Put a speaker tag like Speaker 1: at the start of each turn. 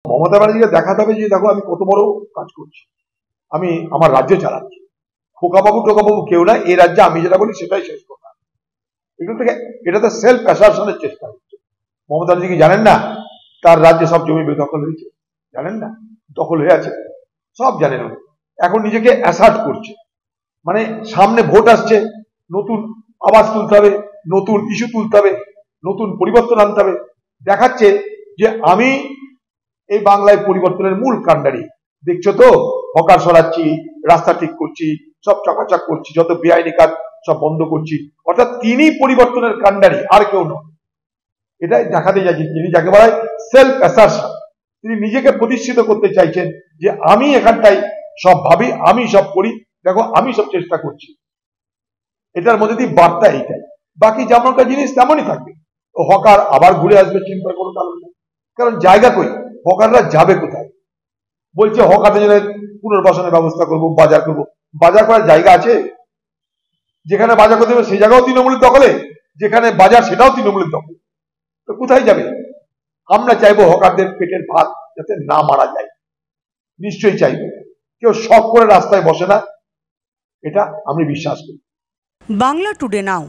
Speaker 1: মমতা ব্যানার্জিকে দেখাতে হবে যে দেখো আমি কত বড় কাজ করছি, আমি আমার রাজ্য চালাচ্ছি, খোকাবাবু টোকাবাবু কেউ না, এই রাজ্যে আমি যেটা বলি সেটাই শেষ কথা। এগুলো থেকে এটা তো সেলফ অ্যাসারশনের চেষ্টা হচ্ছে। মমতা ব্যানার্জি কি জানেন না তার রাজ্যে সব জমি বেদখল হয়েছে? জানেন না? দখল হয়ে আছে, সব জানেন উনি। এখন নিজেকে অ্যাসার্ট করছে, মানে সামনে ভোট আসছে, নতুন আওয়াজ তুলতে হবে, নতুন ইস্যু তুলতে হবে, নতুন পরিবর্তন আনতে হবে, দেখাচ্ছে যে আমি এই বাংলায় পরিবর্তনের মূল কাণ্ডারি। দেখছো তো, হকার সরাচ্ছি, রাস্তা ঠিক করছি, সব চকাচক করছি, যত বেআইনি কাজ সব বন্ধ করছি। অর্থাৎ তিনি পরিবর্তনের কাণ্ডারি, আর কেউ নয়। এটাই দেখাতে যাচ্ছি তিনি যাকে বলা হয় সেলফ অ্যাসারশন। তিনি নিজেকে প্রতিষ্ঠিত করতে চাইছেন যে আমি এখানটাই সব ভাবি, আমি সব করি, দেখো আমি সব চেষ্টা করছি। এটার মধ্যে দিয়ে বার্তা এইটাই। বাকি যেমনকার জিনিস তেমনই থাকবে। হকার আবার ঘুরে আসবে, চিন্তার কোনো কারণ নেই। কারণ জায়গা কই, হকাররা যাবে কোথায়? বলছে হকারদের জন্য পুনর্বাসনের ব্যবস্থা করব, বাজার করব। বাজার করার জায়গা আছে? যেখানে বাজার করতে হবে সেই জায়গাও তৃণমূলের দখলে, যেখানে বাজার সেটাও তৃণমূলের দখলে। তো কোথায় যাবে? আমরা চাইবো হকারদের পেটের ভাত যাতে না মারা যায়, নিশ্চয়ই চাইবো। কেউ শখ করে রাস্তায় বসে না, এটা আমি বিশ্বাস করি।
Speaker 2: বাংলা টুডে নাও